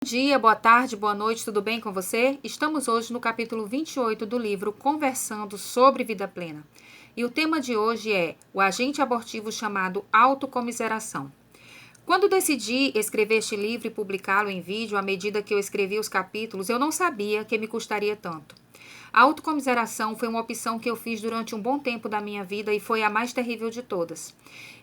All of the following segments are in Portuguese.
Bom dia, boa tarde, boa noite, tudo bem com você? Estamos hoje no capítulo 28 do livro Conversando sobre Vida Plena. E o tema de hoje é o agente abortivo chamado autocomiseração. Quando decidi escrever este livro e publicá-lo em vídeo, à medida que eu escrevia os capítulos, eu não sabia que me custaria tanto. A autocomiseração foi uma opção que eu fiz durante um bom tempo da minha vida e foi a mais terrível de todas.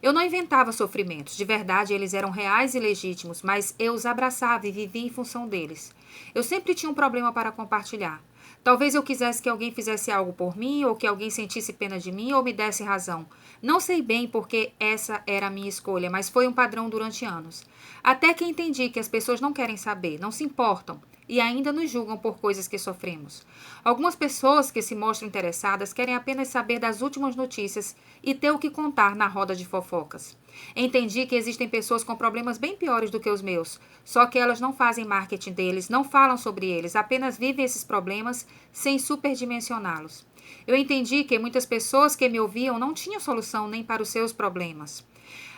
Eu não inventava sofrimentos, de verdade eles eram reais e legítimos, mas eu os abraçava e vivia em função deles. Eu sempre tinha um problema para compartilhar. Talvez eu quisesse que alguém fizesse algo por mim, ou que alguém sentisse pena de mim, ou me desse razão. Não sei bem porque essa era a minha escolha, mas foi um padrão durante anos. Até que entendi que as pessoas não querem saber, não se importam e ainda nos julgam por coisas que sofremos. Algumas pessoas que se mostram interessadas querem apenas saber das últimas notícias e ter o que contar na roda de fofocas. Entendi que existem pessoas com problemas bem piores do que os meus, só que elas não fazem marketing deles, não falam sobre eles, apenas vivem esses problemas sem superdimensioná-los. Eu entendi que muitas pessoas que me ouviam não tinham solução nem para os seus problemas.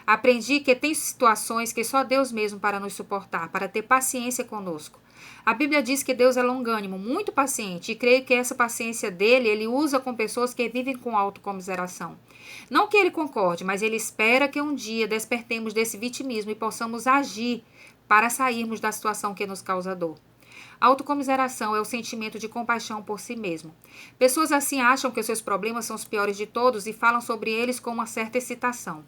Aprendi que tem situações que só Deus mesmo para nos suportar, para ter paciência conosco. A Bíblia diz que Deus é longânimo, muito paciente, e creio que essa paciência dele, ele usa com pessoas que vivem com autocomiseração. Não que ele concorde, mas ele espera que um dia despertemos desse vitimismo e possamos agir para sairmos da situação que nos causa dor. Autocomiseração é o sentimento de compaixão por si mesmo. Pessoas assim acham que os seus problemas são os piores de todos e falam sobre eles com uma certa excitação.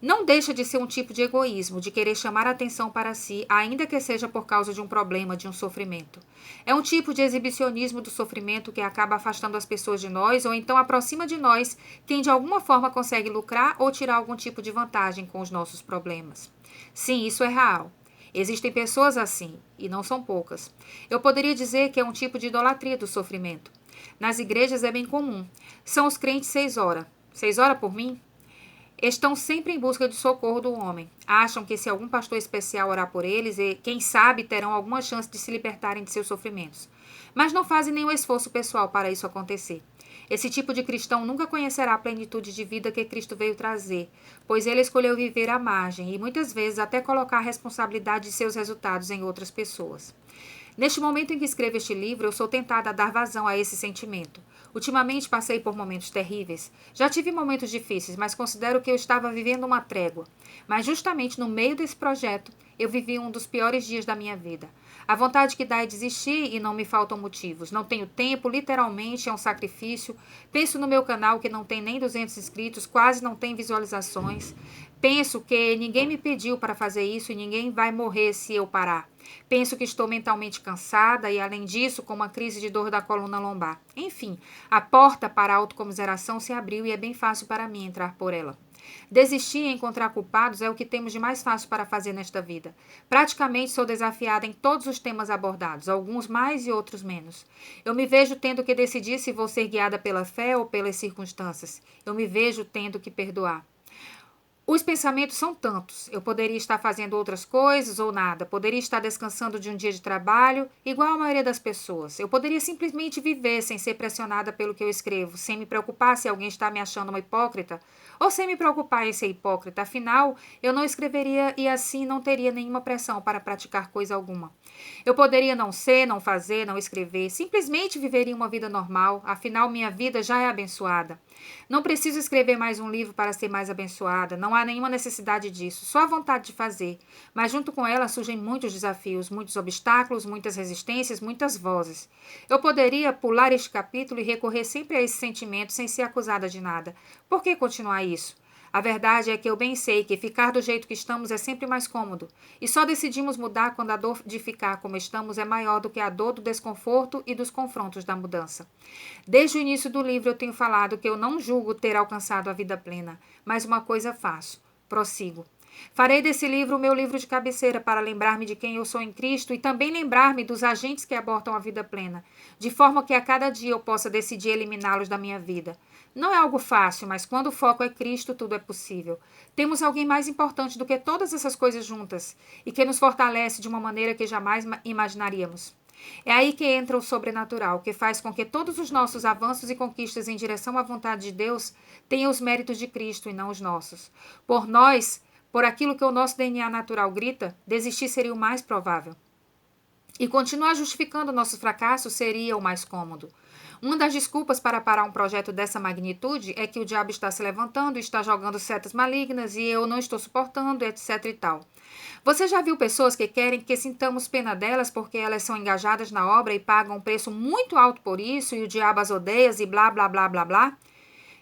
Não deixa de ser um tipo de egoísmo, de querer chamar a atenção para si, ainda que seja por causa de um problema, de um sofrimento. É um tipo de exibicionismo do sofrimento que acaba afastando as pessoas de nós ou então aproxima de nós quem de alguma forma consegue lucrar ou tirar algum tipo de vantagem com os nossos problemas. Sim, isso é real. Existem pessoas assim, e não são poucas. Eu poderia dizer que é um tipo de idolatria do sofrimento. Nas igrejas é bem comum. São os crentes 6 horas. 6 horas por mim? Estão sempre em busca de socorro do homem. Acham que se algum pastor especial orar por eles, quem sabe terão alguma chance de se libertarem de seus sofrimentos. Mas não fazem nenhum esforço pessoal para isso acontecer. Esse tipo de cristão nunca conhecerá a plenitude de vida que Cristo veio trazer, pois ele escolheu viver à margem e muitas vezes até colocar a responsabilidade de seus resultados em outras pessoas. Neste momento em que escrevo este livro, eu sou tentada a dar vazão a esse sentimento. Ultimamente passei por momentos terríveis. Já tive momentos difíceis, mas considero que eu estava vivendo uma trégua. Mas justamente no meio desse projeto, eu vivi um dos piores dias da minha vida. A vontade que dá é desistir e não me faltam motivos. Não tenho tempo, literalmente é um sacrifício. Penso no meu canal que não tem nem 200 inscritos, quase não tem visualizações. Penso que ninguém me pediu para fazer isso e ninguém vai morrer se eu parar. Penso que estou mentalmente cansada e, além disso, com uma crise de dor da coluna lombar. Enfim, a porta para a autocomiseração se abriu e é bem fácil para mim entrar por ela. Desistir e encontrar culpados é o que temos de mais fácil para fazer nesta vida. Praticamente sou desafiada em todos os temas abordados, alguns mais e outros menos. Eu me vejo tendo que decidir se vou ser guiada pela fé ou pelas circunstâncias. Eu me vejo tendo que perdoar. Os pensamentos são tantos. Eu poderia estar fazendo outras coisas ou nada. Poderia estar descansando de um dia de trabalho, igual a maioria das pessoas. Eu poderia simplesmente viver sem ser pressionada pelo que eu escrevo, sem me preocupar se alguém está me achando uma hipócrita, ou sem me preocupar em ser hipócrita. Afinal, eu não escreveria e assim não teria nenhuma pressão para praticar coisa alguma. Eu poderia não ser, não fazer, não escrever, simplesmente viveria uma vida normal. Afinal, minha vida já é abençoada. Não preciso escrever mais um livro para ser mais abençoada. Não há nenhuma necessidade disso, só a vontade de fazer. Mas junto com ela surgem muitos desafios, muitos obstáculos, muitas resistências, muitas vozes. Eu poderia pular este capítulo e recorrer sempre a esse sentimento sem ser acusada de nada. Por que continuar isso? A verdade é que eu bem sei que ficar do jeito que estamos é sempre mais cômodo. E só decidimos mudar quando a dor de ficar como estamos é maior do que a dor do desconforto e dos confrontos da mudança. Desde o início do livro eu tenho falado que eu não julgo ter alcançado a vida plena, mas uma coisa faço: prossigo. Farei desse livro o meu livro de cabeceira para lembrar-me de quem eu sou em Cristo e também lembrar-me dos agentes que abortam a vida plena, de forma que a cada dia eu possa decidir eliminá-los da minha vida. Não é algo fácil, mas quando o foco é Cristo, tudo é possível. Temos alguém mais importante do que todas essas coisas juntas e que nos fortalece de uma maneira que jamais imaginaríamos. É aí que entra o sobrenatural, que faz com que todos os nossos avanços e conquistas em direção à vontade de Deus tenham os méritos de Cristo e não os nossos. Por aquilo que o nosso DNA natural grita, desistir seria o mais provável. E continuar justificando nosso fracasso seria o mais cômodo. Uma das desculpas para parar um projeto dessa magnitude é que o diabo está se levantando, está jogando setas malignas e eu não estou suportando, etc e tal. Você já viu pessoas que querem que sintamos pena delas porque elas são engajadas na obra e pagam um preço muito alto por isso e o diabo as odeia e blá blá blá blá blá?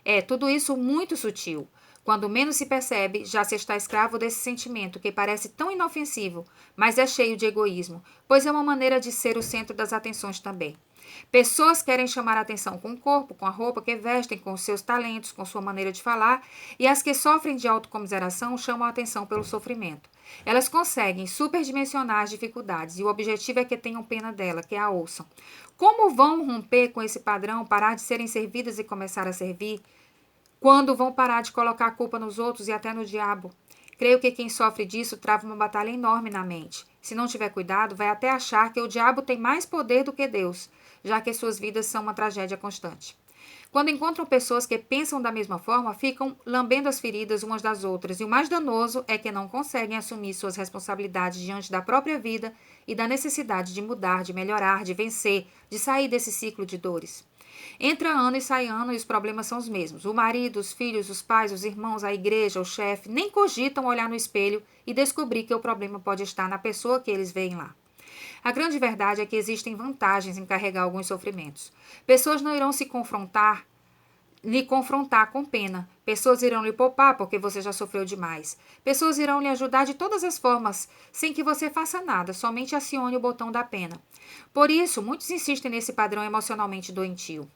É tudo isso muito sutil. Quando menos se percebe, já se está escravo desse sentimento que parece tão inofensivo, mas é cheio de egoísmo, pois é uma maneira de ser o centro das atenções também. Pessoas querem chamar a atenção com o corpo, com a roupa que vestem, com os seus talentos, com sua maneira de falar, e as que sofrem de autocomiseração chamam a atenção pelo sofrimento. Elas conseguem superdimensionar as dificuldades e o objetivo é que tenham pena dela, que a ouçam. Como vão romper com esse padrão, parar de serem servidas e começar a servir? Quando vão parar de colocar a culpa nos outros e até no diabo? Creio que quem sofre disso trava uma batalha enorme na mente. Se não tiver cuidado, vai até achar que o diabo tem mais poder do que Deus, já que suas vidas são uma tragédia constante. Quando encontram pessoas que pensam da mesma forma, ficam lambendo as feridas umas das outras, e o mais danoso é que não conseguem assumir suas responsabilidades diante da própria vida e da necessidade de mudar, de melhorar, de vencer, de sair desse ciclo de dores. Entra ano e sai ano e os problemas são os mesmos. O marido, os filhos, os pais, os irmãos, a igreja, o chefe, nem cogitam olhar no espelho e descobrir que o problema pode estar na pessoa que eles veem lá. A grande verdade é que existem vantagens em carregar alguns sofrimentos. Pessoas não irão lhe confrontar com pena. Pessoas irão lhe poupar porque você já sofreu demais. Pessoas irão lhe ajudar de todas as formas, sem que você faça nada, somente acione o botão da pena. Por isso, muitos insistem nesse padrão emocionalmente doentio.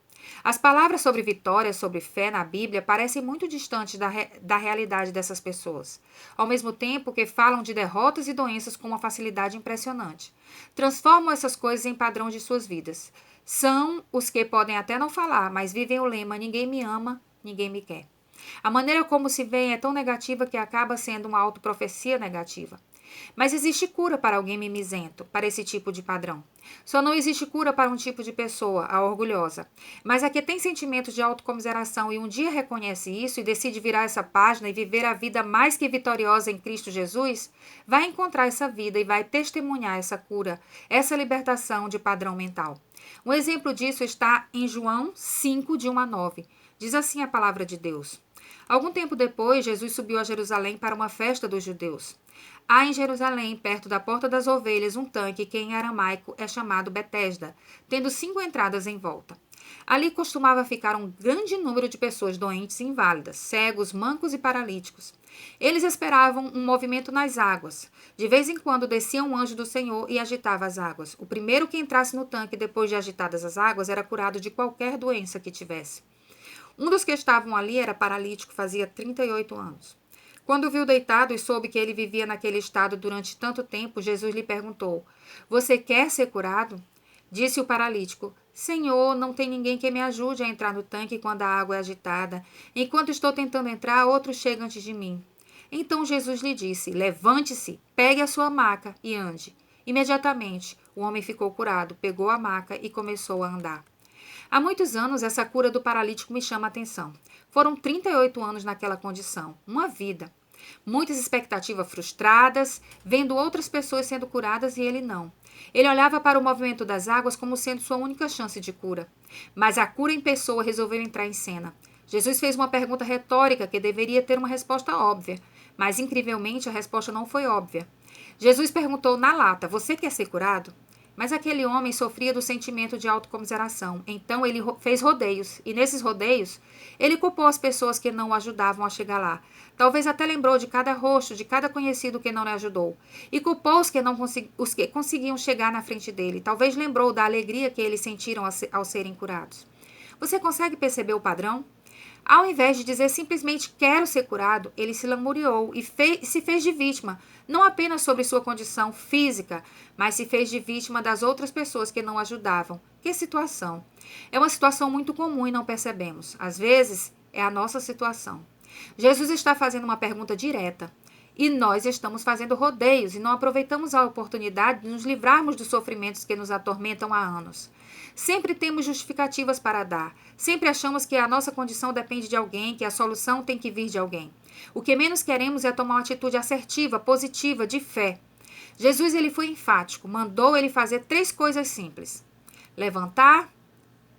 As palavras sobre vitória, sobre fé na Bíblia parecem muito distantes da realidade dessas pessoas, ao mesmo tempo que falam de derrotas e doenças com uma facilidade impressionante. Transformam essas coisas em padrão de suas vidas. São os que podem até não falar, mas vivem o lema: ninguém me ama, ninguém me quer. A maneira como se veem é tão negativa que acaba sendo uma autoprofecia negativa. Mas existe cura para alguém mimizento, para esse tipo de padrão. Só não existe cura para um tipo de pessoa, a orgulhosa. Mas a que tem sentimentos de autocomiseração e um dia reconhece isso e decide virar essa página e viver a vida mais que vitoriosa em Cristo Jesus, vai encontrar essa vida e vai testemunhar essa cura, essa libertação de padrão mental. Um exemplo disso está em João 5, de 1 a 9. Diz assim a palavra de Deus. Algum tempo depois, Jesus subiu a Jerusalém para uma festa dos judeus. Há em Jerusalém, perto da Porta das Ovelhas, um tanque que em aramaico é chamado Betesda, tendo 5 entradas em volta. Ali costumava ficar um grande número de pessoas doentes e inválidas, cegos, mancos e paralíticos. Eles esperavam um movimento nas águas. De vez em quando descia um anjo do Senhor e agitava as águas. O primeiro que entrasse no tanque depois de agitadas as águas era curado de qualquer doença que tivesse. Um dos que estavam ali era paralítico, fazia 38 anos. Quando o viu deitado e soube que ele vivia naquele estado durante tanto tempo, Jesus lhe perguntou: Você quer ser curado? Disse o paralítico: Senhor, não tem ninguém que me ajude a entrar no tanque quando a água é agitada. Enquanto estou tentando entrar, outro chega antes de mim. Então Jesus lhe disse: Levante-se, pegue a sua maca e ande. Imediatamente, o homem ficou curado, pegou a maca e começou a andar. Há muitos anos, essa cura do paralítico me chama a atenção. Foram 38 anos naquela condição, uma vida. Muitas expectativas frustradas, vendo outras pessoas sendo curadas e ele não. Ele olhava para o movimento das águas como sendo sua única chance de cura. Mas a cura em pessoa resolveu entrar em cena. Jesus fez uma pergunta retórica que deveria ter uma resposta óbvia, mas incrivelmente a resposta não foi óbvia. Jesus perguntou na lata: Você quer ser curado? Mas aquele homem sofria do sentimento de autocomiseração. Então ele fez rodeios. E nesses rodeios, ele culpou as pessoas que não o ajudavam a chegar lá. Talvez até lembrou de cada rosto, de cada conhecido que não lhe ajudou. E culpou os que conseguiam chegar na frente dele. Talvez lembrou da alegria que eles sentiram ao serem curados. Você consegue perceber o padrão? Ao invés de dizer simplesmente quero ser curado, ele se lamuriou e se fez de vítima, não apenas sobre sua condição física, mas se fez de vítima das outras pessoas que não ajudavam. Que situação! É uma situação muito comum e não percebemos. Às vezes, é a nossa situação. Jesus está fazendo uma pergunta direta. E nós estamos fazendo rodeios e não aproveitamos a oportunidade de nos livrarmos dos sofrimentos que nos atormentam há anos. Sempre temos justificativas para dar. Sempre achamos que a nossa condição depende de alguém, que a solução tem que vir de alguém. O que menos queremos é tomar uma atitude assertiva, positiva, de fé. Jesus ele foi enfático, mandou ele fazer 3 coisas simples: levantar,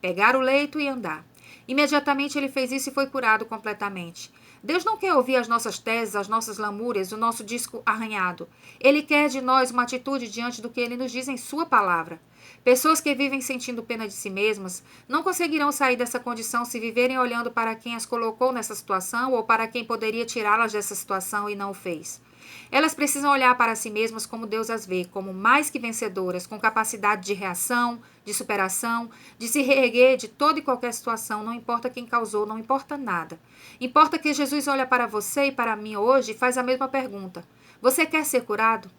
pegar o leito e andar. Imediatamente ele fez isso e foi curado completamente. Deus não quer ouvir as nossas teses, as nossas lamúrias, o nosso disco arranhado. Ele quer de nós uma atitude diante do que ele nos diz em sua palavra. Pessoas que vivem sentindo pena de si mesmas não conseguirão sair dessa condição se viverem olhando para quem as colocou nessa situação ou para quem poderia tirá-las dessa situação e não o fez. Elas precisam olhar para si mesmas como Deus as vê, como mais que vencedoras, com capacidade de reação, de superação, de se reerguer de toda e qualquer situação, não importa quem causou, não importa nada. Importa que Jesus olha para você e para mim hoje e faz a mesma pergunta: você quer ser curado?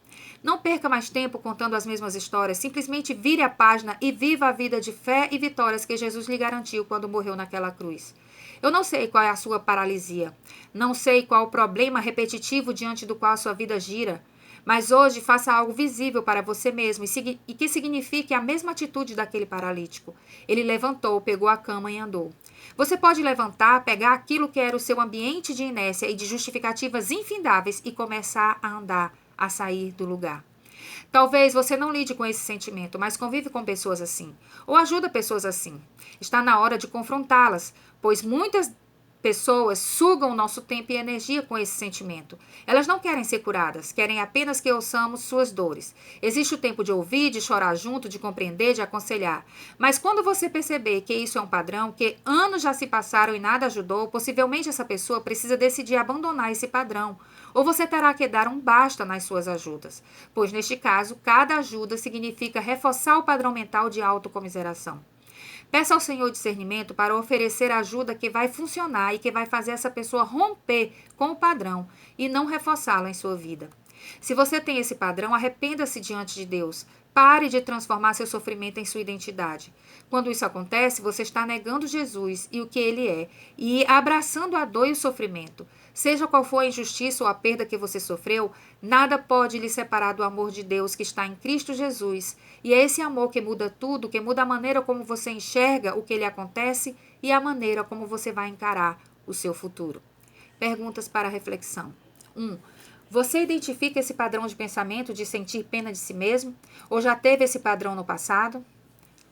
Não perca mais tempo contando as mesmas histórias, simplesmente vire a página e viva a vida de fé e vitórias que Jesus lhe garantiu quando morreu naquela cruz. Eu não sei qual é a sua paralisia, não sei qual o problema repetitivo diante do qual a sua vida gira, mas hoje faça algo visível para você mesmo e que signifique a mesma atitude daquele paralítico. Ele levantou, pegou a cama e andou. Você pode levantar, pegar aquilo que era o seu ambiente de inércia e de justificativas infindáveis e começar a andar, a sair do lugar. Talvez você não lide com esse sentimento, mas convive com pessoas assim, ou ajuda pessoas assim. Está na hora de confrontá-las, pois muitas pessoas sugam nosso tempo e energia com esse sentimento. Elas não querem ser curadas, querem apenas que ouçamos suas dores. Existe o tempo de ouvir, de chorar junto, de compreender, de aconselhar. Mas quando você perceber que isso é um padrão, que anos já se passaram e nada ajudou, possivelmente essa pessoa precisa decidir abandonar esse padrão. Ou você terá que dar um basta nas suas ajudas, pois neste caso, cada ajuda significa reforçar o padrão mental de autocomiseração. Peça ao Senhor discernimento para oferecer ajuda que vai funcionar e que vai fazer essa pessoa romper com o padrão e não reforçá-lo em sua vida. Se você tem esse padrão, arrependa-se diante de Deus. Pare de transformar seu sofrimento em sua identidade. Quando isso acontece, você está negando Jesus e o que ele é e abraçando a dor e o sofrimento. Seja qual for a injustiça ou a perda que você sofreu, nada pode lhe separar do amor de Deus que está em Cristo Jesus. E é esse amor que muda tudo, que muda a maneira como você enxerga o que lhe acontece e a maneira como você vai encarar o seu futuro. Perguntas para reflexão. 1. Você identifica esse padrão de pensamento de sentir pena de si mesmo? Ou já teve esse padrão no passado?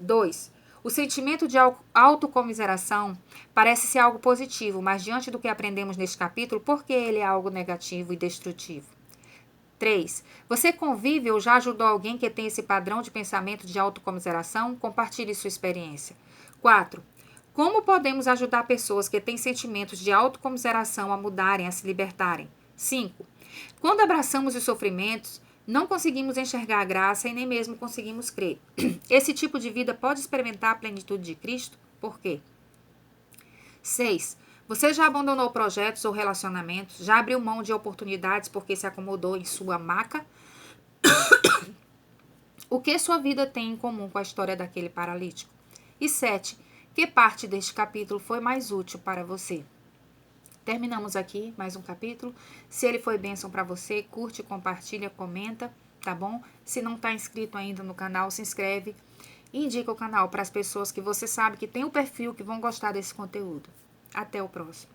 2. O sentimento de autocomiseração parece ser algo positivo, mas diante do que aprendemos neste capítulo, por que ele é algo negativo e destrutivo? 3. Você convive ou já ajudou alguém que tem esse padrão de pensamento de autocomiseração? Compartilhe sua experiência. 4. Como podemos ajudar pessoas que têm sentimentos de autocomiseração a mudarem, a se libertarem? 5. Quando abraçamos os sofrimentos, não conseguimos enxergar a graça e nem mesmo conseguimos crer. Esse tipo de vida pode experimentar a plenitude de Cristo? Por quê? 6. Você já abandonou projetos ou relacionamentos? Já abriu mão de oportunidades porque se acomodou em sua maca? O que sua vida tem em comum com a história daquele paralítico? E 7. Que parte deste capítulo foi mais útil para você? Terminamos aqui mais um capítulo. Se ele foi bênção para você, curte, compartilha, comenta, tá bom? Se não está inscrito ainda no canal, se inscreve e indica o canal para as pessoas que você sabe que tem o perfil que vão gostar desse conteúdo. Até o próximo.